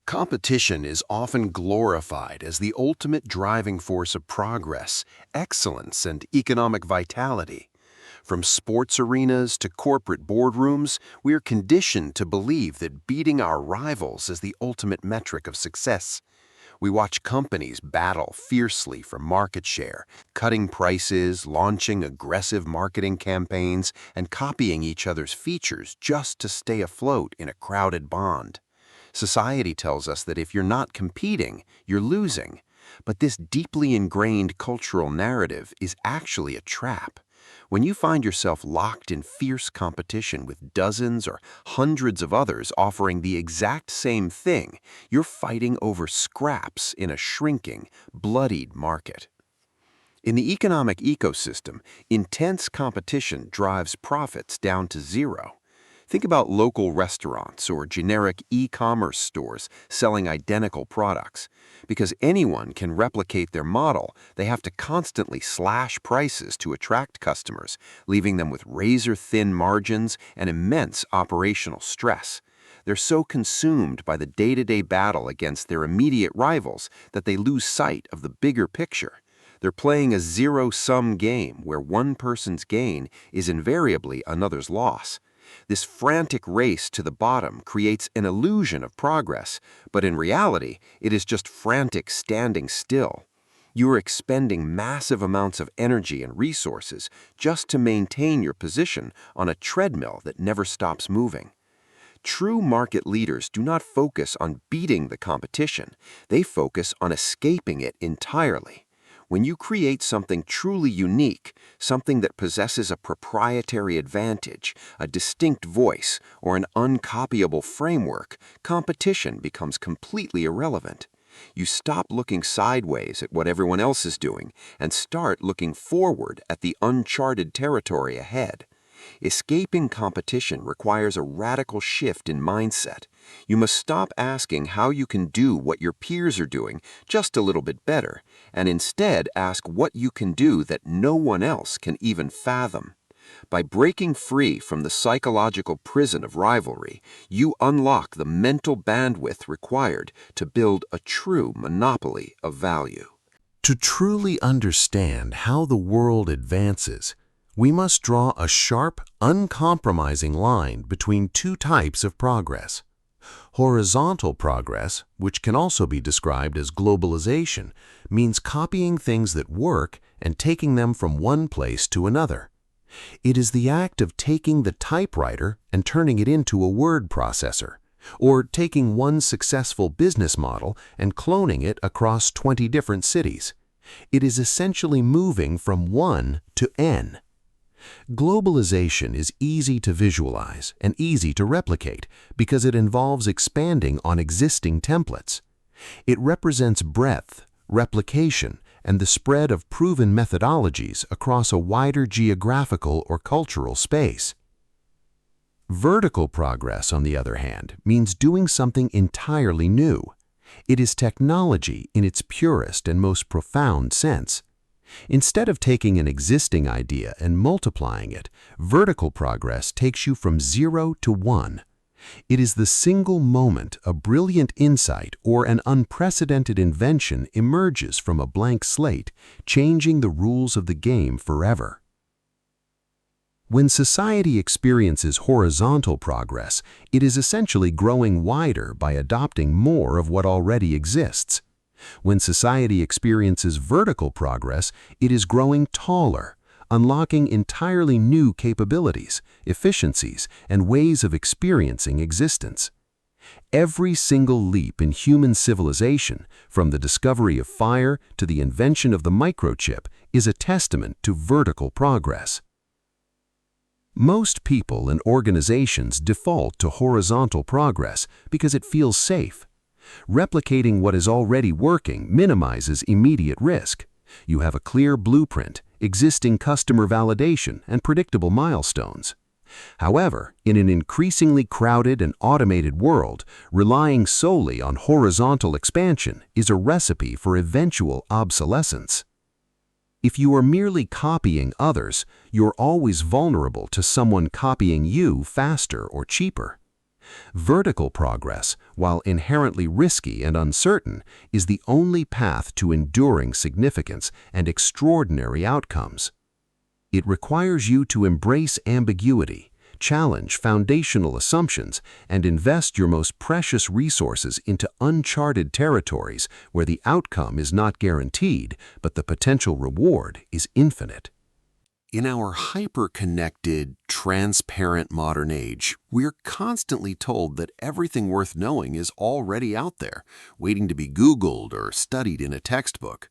Competition is often glorified as the ultimate driving force of progress, excellence, and economic vitality. From sports arenas to corporate boardrooms, we are conditioned to believe that beating our rivals is the ultimate metric of success. We watch companies battle fiercely for market share, cutting prices, launching aggressive marketing campaigns, and copying each other's features just to stay afloat in a crowded pond. Society tells us that if you're not competing, you're losing. But this deeply ingrained cultural narrative is actually a trap. When you find yourself locked in fierce competition with dozens or hundreds of others offering the exact same thing, you're fighting over scraps in a shrinking, bloodied market. In the economic ecosystem, intense competition drives profits down to zero. Think about local restaurants or generic e-commerce stores selling identical products. Because anyone can replicate their model, they have to constantly slash prices to attract customers, leaving them with razor-thin margins and immense operational stress. They're so consumed by the day-to-day battle against their immediate rivals that they lose sight of the bigger picture. They're playing a zero-sum game where one person's gain is invariably another's loss. This frantic race to the bottom creates an illusion of progress, but in reality, it is just frantic standing still. You are expending massive amounts of energy and resources just to maintain your position on a treadmill that never stops moving. True market leaders do not focus on beating the competition. They focus on escaping it entirely. When you create something truly unique, something that possesses a proprietary advantage, a distinct voice, or an uncopyable framework, competition becomes completely irrelevant. You stop looking sideways at what everyone else is doing and start looking forward at the uncharted territory ahead. Escaping competition requires a radical shift in mindset. You must stop asking how you can do what your peers are doing just a little bit better, and instead ask what you can do that no one else can even fathom. By breaking free from the psychological prison of rivalry, you unlock the mental bandwidth required to build a true monopoly of value. To truly understand how the world advances, we must draw a sharp, uncompromising line between two types of progress. Horizontal progress, which can also be described as globalization, means copying things that work and taking them from one place to another. It is the act of taking the typewriter and turning it into a word processor, or taking one successful business model and cloning it across 20 different cities. It is essentially moving from one to N. Globalization is easy to visualize and easy to replicate because it involves expanding on existing templates. It represents breadth, replication, and the spread of proven methodologies across a wider geographical or cultural space. Vertical progress, on the other hand, means doing something entirely new. It is technology in its purest and most profound sense. Instead of taking an existing idea and multiplying it, vertical progress takes you from 0 to 1. It is the single moment a brilliant insight or an unprecedented invention emerges from a blank slate, changing the rules of the game forever. When society experiences horizontal progress, it is essentially growing wider by adopting more of what already exists. When society experiences vertical progress, it is growing taller, unlocking entirely new capabilities, efficiencies, and ways of experiencing existence. Every single leap in human civilization, from the discovery of fire to the invention of the microchip, is a testament to vertical progress. Most people and organizations default to horizontal progress because it feels safe. Replicating what is already working minimizes immediate risk. You have a clear blueprint, existing customer validation, and predictable milestones. However, in an increasingly crowded and automated world, relying solely on horizontal expansion is a recipe for eventual obsolescence. If you are merely copying others, you're always vulnerable to someone copying you faster or cheaper. Vertical progress, while inherently risky and uncertain, is the only path to enduring significance and extraordinary outcomes. It requires you to embrace ambiguity, challenge foundational assumptions, and invest your most precious resources into uncharted territories where the outcome is not guaranteed, but the potential reward is infinite. In our hyper-connected, transparent modern age, we're constantly told that everything worth knowing is already out there, waiting to be Googled or studied in a textbook.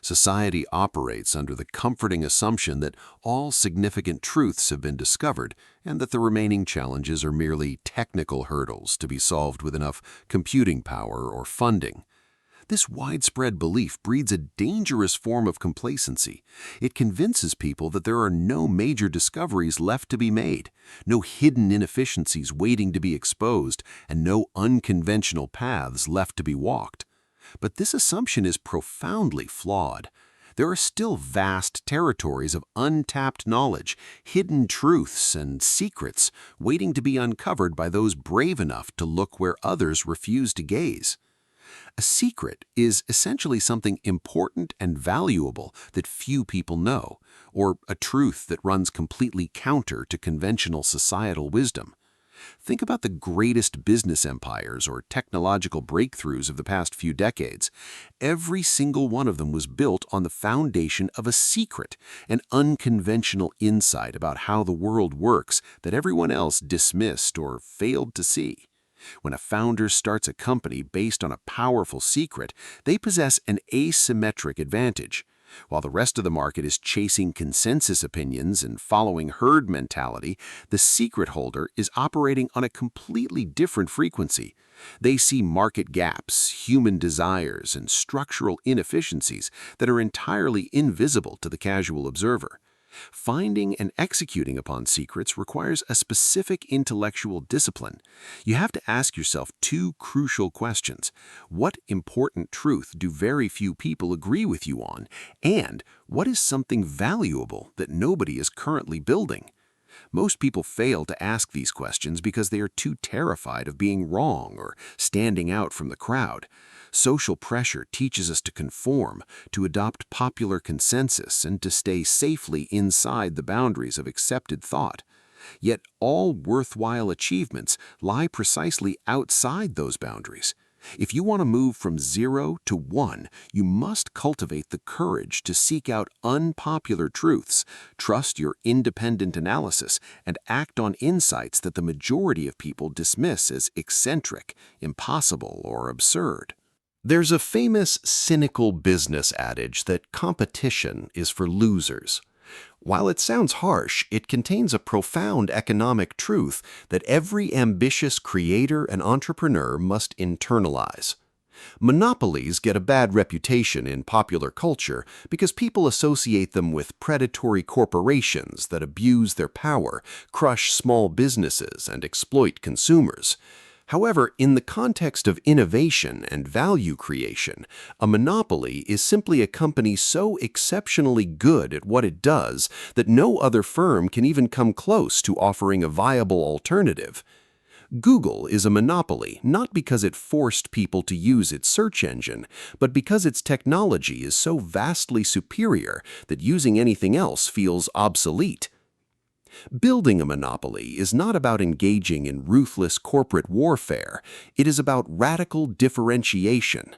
Society operates under the comforting assumption that all significant truths have been discovered and that the remaining challenges are merely technical hurdles to be solved with enough computing power or funding. This widespread belief breeds a dangerous form of complacency. It convinces people that there are no major discoveries left to be made, no hidden inefficiencies waiting to be exposed, and no unconventional paths left to be walked. But this assumption is profoundly flawed. There are still vast territories of untapped knowledge, hidden truths, and secrets waiting to be uncovered by those brave enough to look where others refuse to gaze. A secret is essentially something important and valuable that few people know, or a truth that runs completely counter to conventional societal wisdom. Think about the greatest business empires or technological breakthroughs of the past few decades. Every single one of them was built on the foundation of a secret, an unconventional insight about how the world works that everyone else dismissed or failed to see. When a founder starts a company based on a powerful secret, they possess an asymmetric advantage. While the rest of the market is chasing consensus opinions and following herd mentality, the secret holder is operating on a completely different frequency. They see market gaps, human desires, and structural inefficiencies that are entirely invisible to the casual observer. Finding and executing upon secrets requires a specific intellectual discipline. You have to ask yourself two crucial questions. What important truth do very few people agree with you on? And what is something valuable that nobody is currently building? Most people fail to ask these questions because they are too terrified of being wrong or standing out from the crowd. Social pressure teaches us to conform, to adopt popular consensus, and to stay safely inside the boundaries of accepted thought. Yet all worthwhile achievements lie precisely outside those boundaries. If you want to move from 0 to 1, you must cultivate the courage to seek out unpopular truths, trust your independent analysis, and act on insights that the majority of people dismiss as eccentric, impossible, or absurd. There's a famous cynical business adage that competition is for losers. While it sounds harsh, it contains a profound economic truth that every ambitious creator and entrepreneur must internalize. Monopolies get a bad reputation in popular culture because people associate them with predatory corporations that abuse their power, crush small businesses, and exploit consumers. However, in the context of innovation and value creation, a monopoly is simply a company so exceptionally good at what it does that no other firm can even come close to offering a viable alternative. Google is a monopoly not because it forced people to use its search engine, but because its technology is so vastly superior that using anything else feels obsolete. Building a monopoly is not about engaging in ruthless corporate warfare. It is about radical differentiation.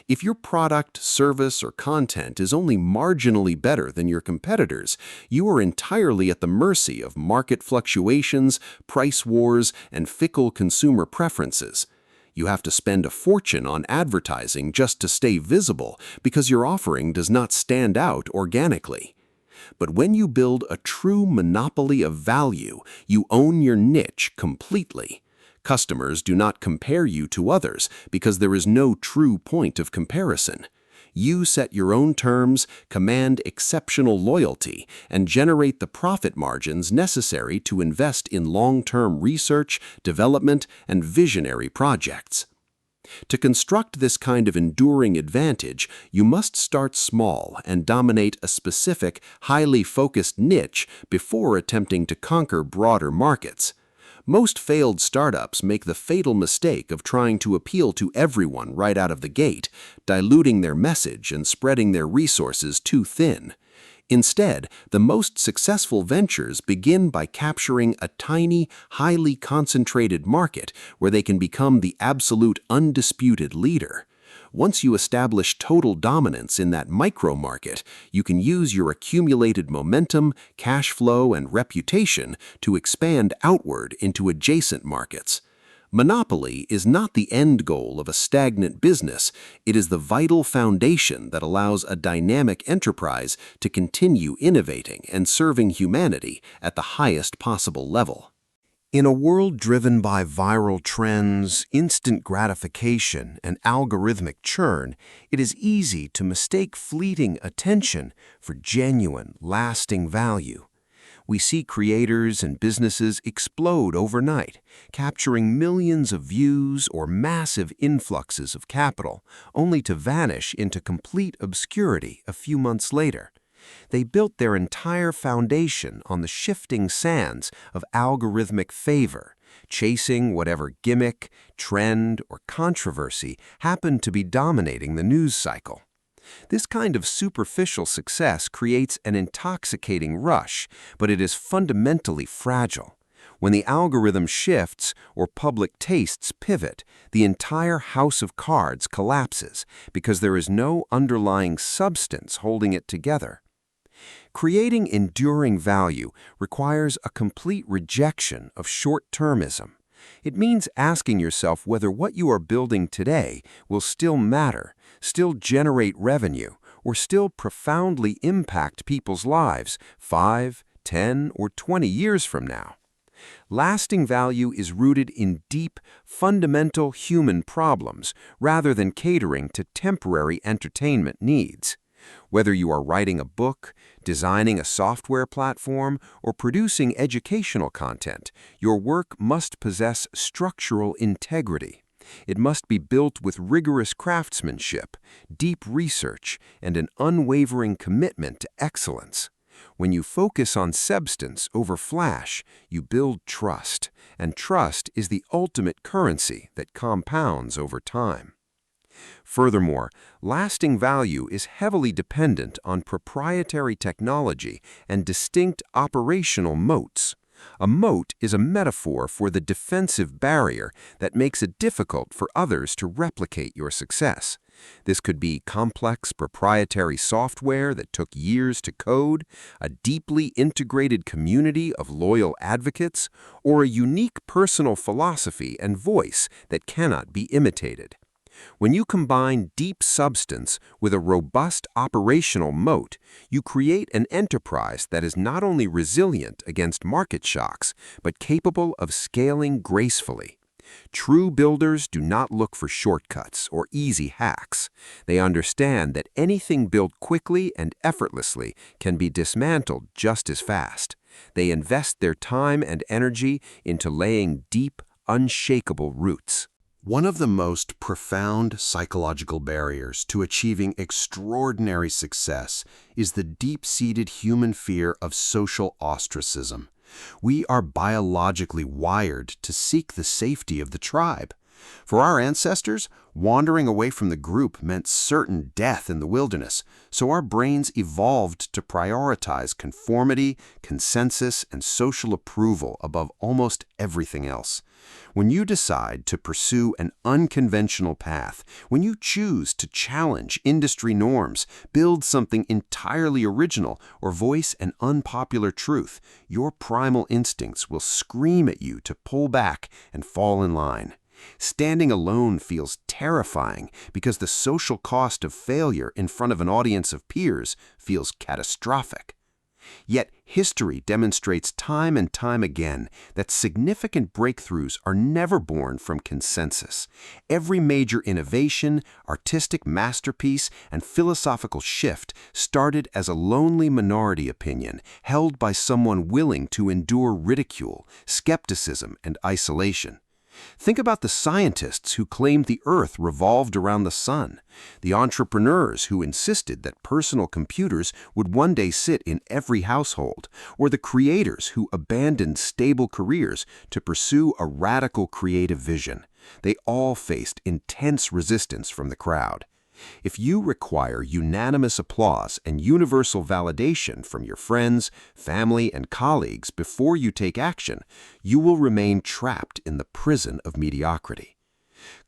If your product, service, or content is only marginally better than your competitors, you are entirely at the mercy of market fluctuations, price wars, and fickle consumer preferences. You have to spend a fortune on advertising just to stay visible because your offering does not stand out organically. But when you build a true monopoly of value, you own your niche completely. Customers do not compare you to others because there is no true point of comparison. You set your own terms, command exceptional loyalty, and generate the profit margins necessary to invest in long-term research, development, and visionary projects. To construct this kind of enduring advantage, you must start small and dominate a specific, highly focused niche before attempting to conquer broader markets. Most failed startups make the fatal mistake of trying to appeal to everyone right out of the gate, diluting their message and spreading their resources too thin. Instead, the most successful ventures begin by capturing a tiny, highly concentrated market where they can become the absolute undisputed leader. Once you establish total dominance in that micro-market, you can use your accumulated momentum, cash flow, and reputation to expand outward into adjacent markets. Monopoly is not the end goal of a stagnant business. It is the vital foundation that allows a dynamic enterprise to continue innovating and serving humanity at the highest possible level. In a world driven by viral trends, instant gratification, and algorithmic churn, it is easy to mistake fleeting attention for genuine, lasting value. We see creators and businesses explode overnight, capturing millions of views or massive influxes of capital, only to vanish into complete obscurity a few months later. They built their entire foundation on the shifting sands of algorithmic favor, chasing whatever gimmick, trend, or controversy happened to be dominating the news cycle. This kind of superficial success creates an intoxicating rush, but it is fundamentally fragile. When the algorithm shifts or public tastes pivot, the entire house of cards collapses because there is no underlying substance holding it together. Creating enduring value requires a complete rejection of short-termism. It means asking yourself whether what you are building today will still matter, still generate revenue, or still profoundly impact people's lives 5, 10, or 20 years from now. Lasting value is rooted in deep, fundamental human problems rather than catering to temporary entertainment needs. Whether you are writing a book, designing a software platform, or producing educational content, your work must possess structural integrity. It must be built with rigorous craftsmanship, deep research, and an unwavering commitment to excellence. When you focus on substance over flash, you build trust, and trust is the ultimate currency that compounds over time. Furthermore, lasting value is heavily dependent on proprietary technology and distinct operational moats. A moat is a metaphor for the defensive barrier that makes it difficult for others to replicate your success. This could be complex proprietary software that took years to code, a deeply integrated community of loyal advocates, or a unique personal philosophy and voice that cannot be imitated. When you combine deep substance with a robust operational moat, you create an enterprise that is not only resilient against market shocks, but capable of scaling gracefully. True builders do not look for shortcuts or easy hacks. They understand that anything built quickly and effortlessly can be dismantled just as fast. They invest their time and energy into laying deep, unshakable roots. One of the most profound psychological barriers to achieving extraordinary success is the deep-seated human fear of social ostracism. We are biologically wired to seek the safety of the tribe. For our ancestors, wandering away from the group meant certain death in the wilderness, so our brains evolved to prioritize conformity, consensus, and social approval above almost everything else. When you decide to pursue an unconventional path, when you choose to challenge industry norms, build something entirely original, or voice an unpopular truth, your primal instincts will scream at you to pull back and fall in line. Standing alone feels terrifying because the social cost of failure in front of an audience of peers feels catastrophic. Yet history demonstrates time and time again that significant breakthroughs are never born from consensus. Every major innovation, artistic masterpiece, and philosophical shift started as a lonely minority opinion held by someone willing to endure ridicule, skepticism, and isolation. Think about the scientists who claimed the Earth revolved around the sun, the entrepreneurs who insisted that personal computers would one day sit in every household, or the creators who abandoned stable careers to pursue a radical creative vision. They all faced intense resistance from the crowd. If you require unanimous applause and universal validation from your friends, family, and colleagues before you take action, you will remain trapped in the prison of mediocrity.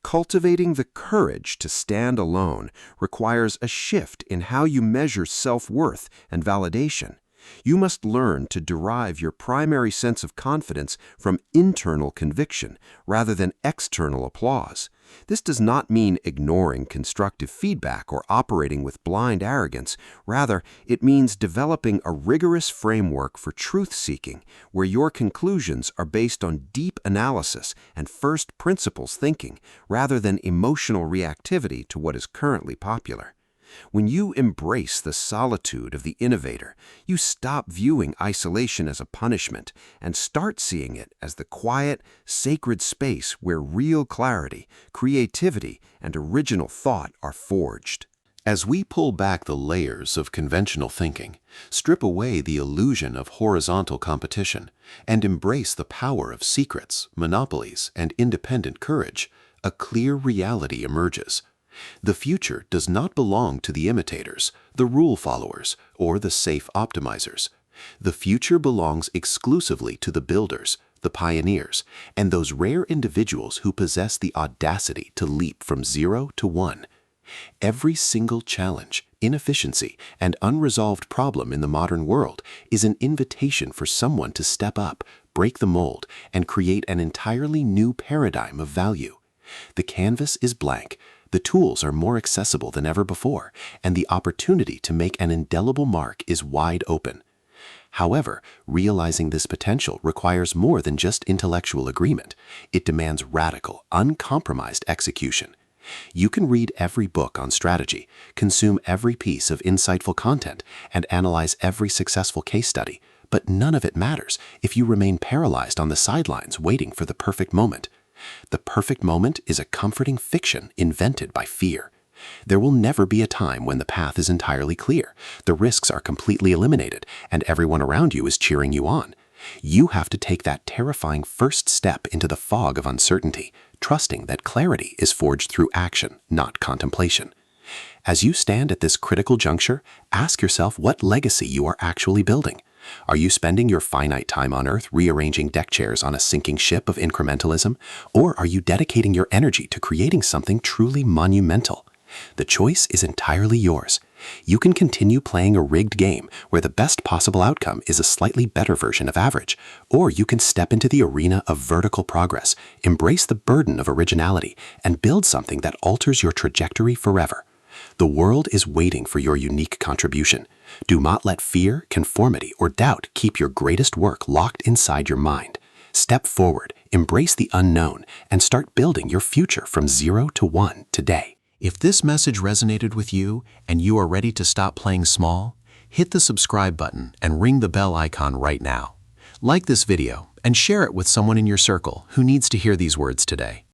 Cultivating the courage to stand alone requires a shift in how you measure self-worth and validation. You must learn to derive your primary sense of confidence from internal conviction rather than external applause. This does not mean ignoring constructive feedback or operating with blind arrogance. Rather, it means developing a rigorous framework for truth-seeking, where your conclusions are based on deep analysis and first principles thinking, rather than emotional reactivity to what is currently popular. When you embrace the solitude of the innovator, you stop viewing isolation as a punishment and start seeing it as the quiet, sacred space where real clarity, creativity, and original thought are forged. As we pull back the layers of conventional thinking, strip away the illusion of horizontal competition, and embrace the power of secrets, monopolies, and independent courage, a clear reality emerges. The future does not belong to the imitators, the rule followers, or the safe optimizers. The future belongs exclusively to the builders, the pioneers, and those rare individuals who possess the audacity to leap from 0 to 1. Every single challenge, inefficiency, and unresolved problem in the modern world is an invitation for someone to step up, break the mold, and create an entirely new paradigm of value. The canvas is blank. The tools are more accessible than ever before, and the opportunity to make an indelible mark is wide open. However, realizing this potential requires more than just intellectual agreement. It demands radical, uncompromised execution. You can read every book on strategy, consume every piece of insightful content, and analyze every successful case study, but none of it matters if you remain paralyzed on the sidelines waiting for the perfect moment. The perfect moment is a comforting fiction invented by fear. There will never be a time when the path is entirely clear, the risks are completely eliminated, and everyone around you is cheering you on. You have to take that terrifying first step into the fog of uncertainty, trusting that clarity is forged through action, not contemplation. As you stand at this critical juncture, ask yourself what legacy you are actually building. Are you spending your finite time on Earth rearranging deck chairs on a sinking ship of incrementalism, or are you dedicating your energy to creating something truly monumental? The choice is entirely yours. You can continue playing a rigged game where the best possible outcome is a slightly better version of average, or you can step into the arena of vertical progress, embrace the burden of originality, and build something that alters your trajectory forever. The world is waiting for your unique contribution. Do not let fear, conformity, or doubt keep your greatest work locked inside your mind. Step forward, embrace the unknown, and start building your future from 0 to 1 today. If this message resonated with you and you are ready to stop playing small, hit the subscribe button and ring the bell icon right now. Like this video and share it with someone in your circle who needs to hear these words today.